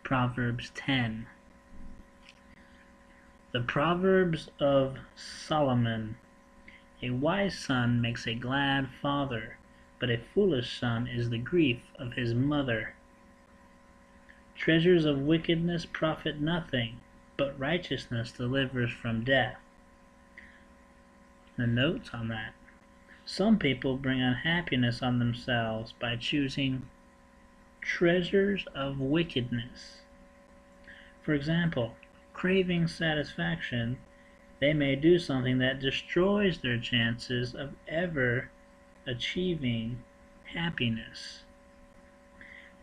Proverbs 10. The Proverbs of Solomon. A wise son makes a glad father, but a foolish son is the grief of his mother. Treasures of wickedness profit nothing, but righteousness delivers from death. The notes on that. Some people bring unhappiness on themselves by choosing treasures of wickedness. For example, craving satisfaction, they may do something that destroys their chances of ever achieving happiness.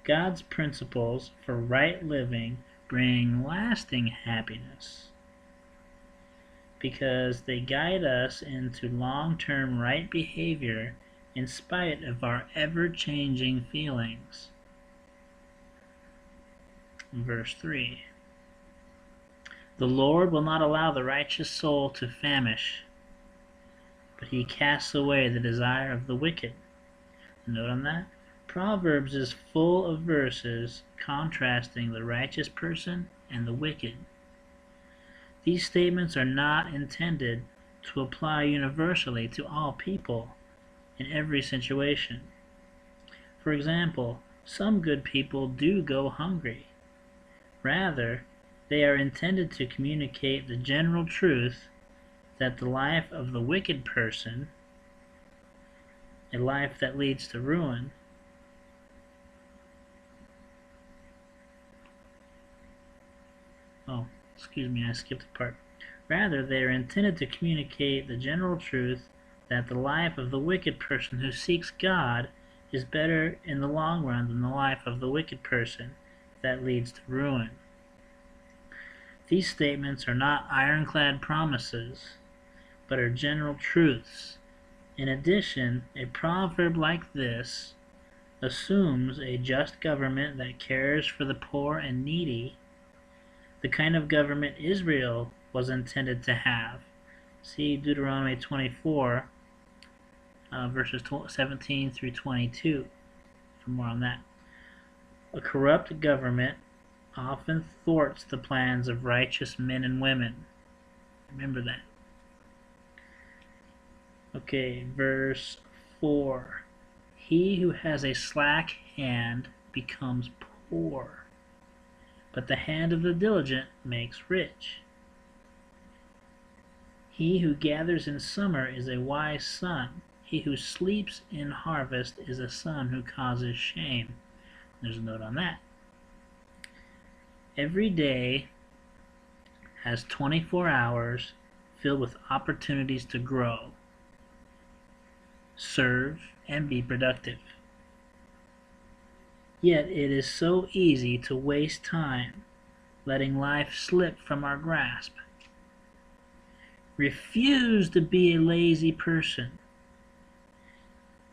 God's principles for right living bring lasting happiness because they guide us into long-term right behavior in spite of our ever-changing feelings. Verse 3. The Lord will not allow the righteous soul to famish, but he casts away the desire of the wicked. Note on that? Proverbs is full of verses contrasting the righteous person and the wicked. These statements are not intended to apply universally to all people in every situation. For example, some good people do go hungry. Rather, they are intended to communicate the general truth that the life of the wicked person, a life that leads to ruin, I skipped a part. Rather, they are intended to communicate the general truth that the life of the wicked person who seeks God is better in the long run than the life of the wicked person that leads to ruin. These statements are not ironclad promises, but are general truths. In addition, a proverb like this assumes a just government that cares for the poor and needy, the kind of government Israel was intended to have. See Deuteronomy 24, verses 17 through 22 for more on that. A corrupt government often thwarts the plans of righteous men and women. Remember that. Okay, verse 4. He who has a slack hand becomes poor, but the hand of the diligent makes rich. He who gathers in summer is a wise son. He who sleeps in harvest is a son who causes shame. There's a note on that. Every day has 24 hours filled with opportunities to grow, serve, and be productive. Yet it is so easy to waste time, letting life slip from our grasp. Refuse to be a lazy person,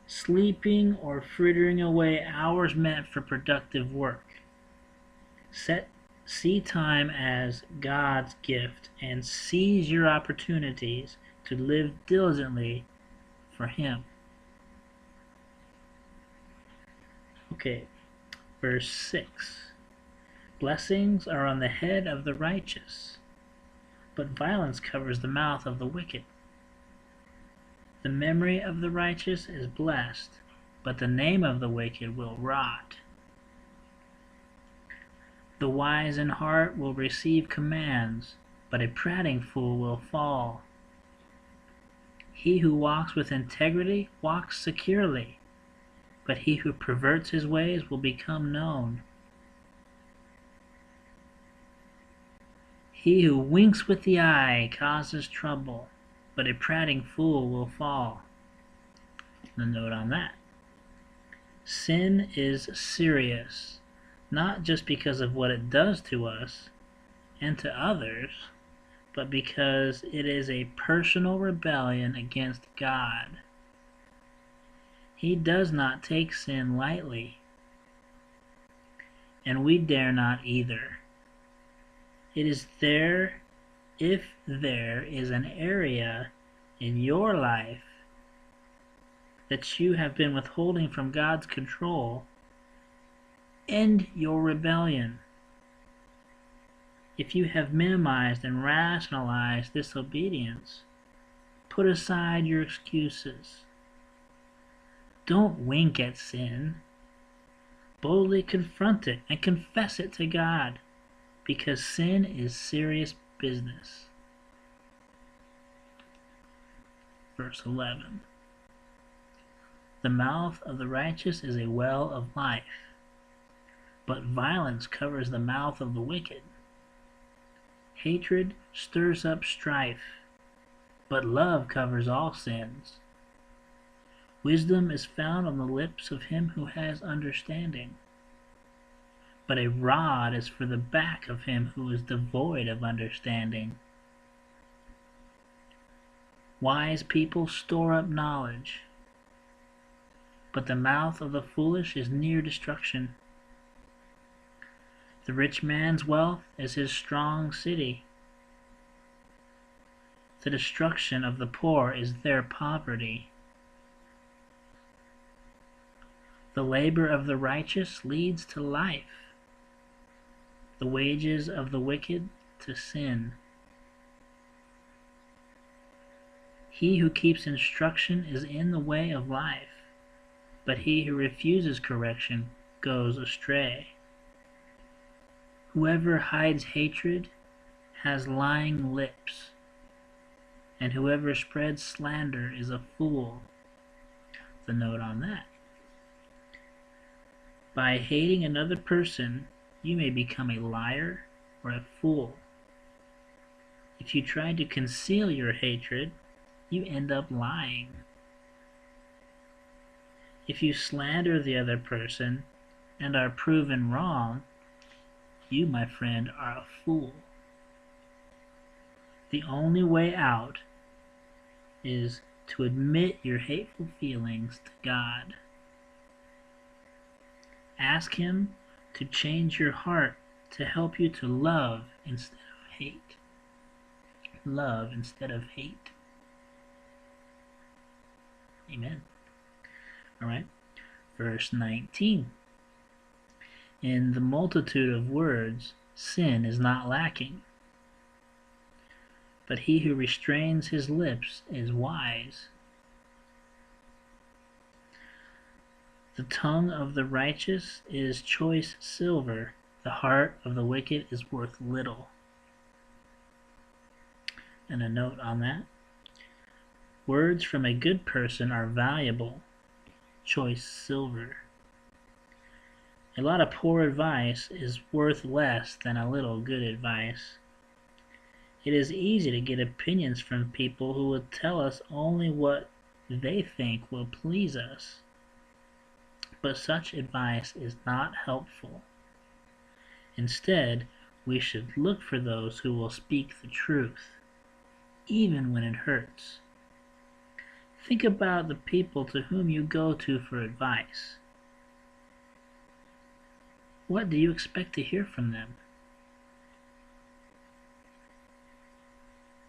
sleeping or frittering away hours meant for productive work. See time as God's gift and seize your opportunities to live diligently for Him. Okay, verse 6. Blessings are on the head of the righteous, but violence covers the mouth of the wicked. The memory of the righteous is blessed, but the name of the wicked will rot. The wise in heart will receive commands, but a prating fool will fall. He who walks with integrity walks securely, but he who perverts his ways will become known. He who winks with the eye causes trouble, but a prating fool will fall. The note on that. Sin is serious, not just because of what it does to us and to others, but because it is a personal rebellion against God. He does not take sin lightly, and we dare not either. It is there, if there is an area in your life that you have been withholding from God's control, end your rebellion. If you have minimized and rationalized disobedience, put aside your excuses. Don't wink at sin. Boldly confront it and confess it to God, because sin is serious business. Verse 11. The mouth of the righteous is a well of life, but violence covers the mouth of the wicked. Hatred stirs up strife, but love covers all sins. Wisdom is found on the lips of him who has understanding, but a rod is for the back of him who is devoid of understanding. Wise people store up knowledge, but the mouth of the foolish is near destruction. The rich man's wealth is his strong city. The destruction of the poor is their poverty. The labor of the righteous leads to life, the wages of the wicked to sin. He who keeps instruction is in the way of life, but he who refuses correction goes astray. Whoever hides hatred has lying lips, and whoever spreads slander is a fool. The note on that. By hating another person, you may become a liar or a fool. If you try to conceal your hatred, you end up lying. If you slander the other person and are proven wrong, you, my friend, are a fool. The only way out is to admit your hateful feelings to God. Ask Him to change your heart to help you to love instead of hate. Love instead of hate. Amen. Alright, verse 19. In the multitude of words, sin is not lacking, but he who restrains his lips is wise. The tongue of the righteous is choice silver, the heart of the wicked is worth little. And a note on that. Words from a good person are valuable, choice silver. A lot of poor advice is worth less than a little good advice. It is easy to get opinions from people who will tell us only what they think will please us. But such advice is not helpful. Instead, we should look for those who will speak the truth, even when it hurts. Think about the people to whom you go to for advice. What do you expect to hear from them?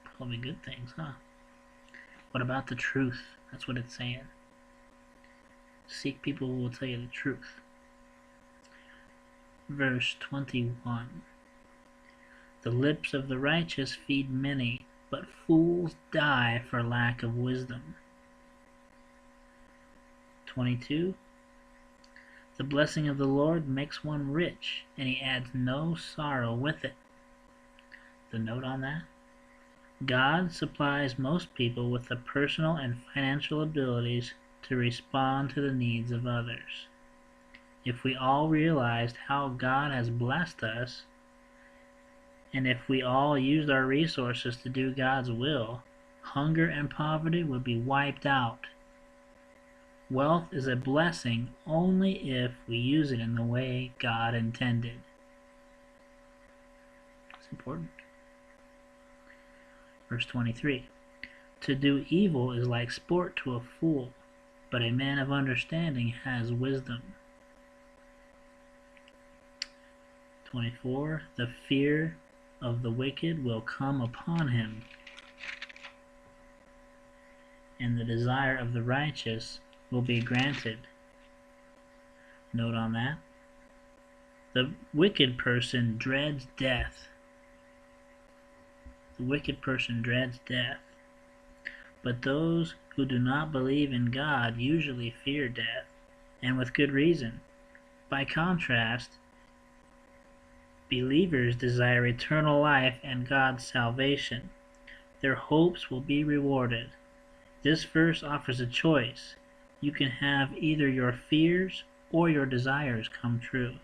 Probably good things, huh? What about the truth? That's what it's saying. Seek people who will tell you the truth. Verse 21. The lips of the righteous feed many, but fools die for lack of wisdom. 22. The blessing of the Lord makes one rich, and he adds no sorrow with it. The note on that? God supplies most people with the personal and financial abilities to respond to the needs of others. If we all realized how God has blessed us, and if we all used our resources to do God's will, hunger and poverty would be wiped out. Wealth is a blessing only if we use it in the way God intended. It's important. Verse 23. To do evil is like sport to a fool, but a man of understanding has wisdom. 24. The fear of the wicked will come upon him, and the desire of the righteous will be granted. Note on that. The wicked person dreads death, The wicked person dreads death. But those who do not believe in God usually fear death, and with good reason. By contrast, believers desire eternal life and God's salvation. Their hopes will be rewarded. This verse offers a choice. You can have either your fears or your desires come true.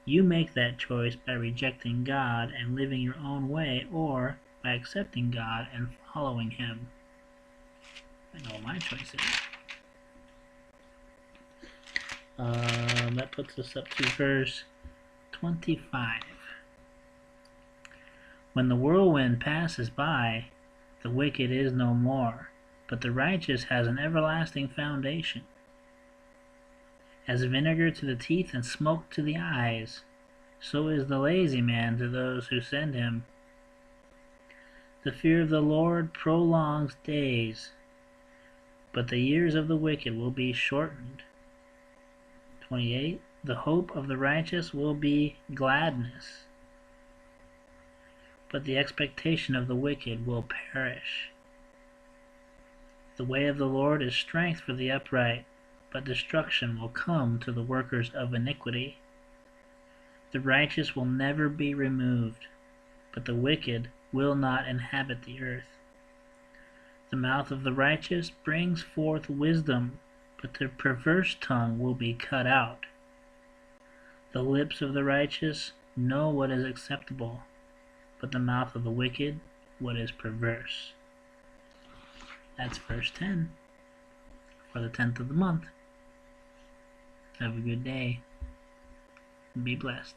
You make that choice by rejecting God and living your own way, or by accepting God and following Him. I know what my choice is. That puts us up to verse 25. When the whirlwind passes by, the wicked is no more, but the righteous has an everlasting foundation. As vinegar to the teeth and smoke to the eyes, so is the lazy man to those who send him. The fear of the Lord prolongs days, but the years of the wicked will be shortened. 28. The hope of the righteous will be gladness, but the expectation of the wicked will perish. The way of the Lord is strength for the upright, but destruction will come to the workers of iniquity. The righteous will never be removed, but the wicked will not inhabit the earth. The mouth of the righteous brings forth wisdom, but the perverse tongue will be cut out. The lips of the righteous know what is acceptable, but the mouth of the wicked what is perverse. That's verse 10 for the 10th of the month. Have a good day. Be blessed.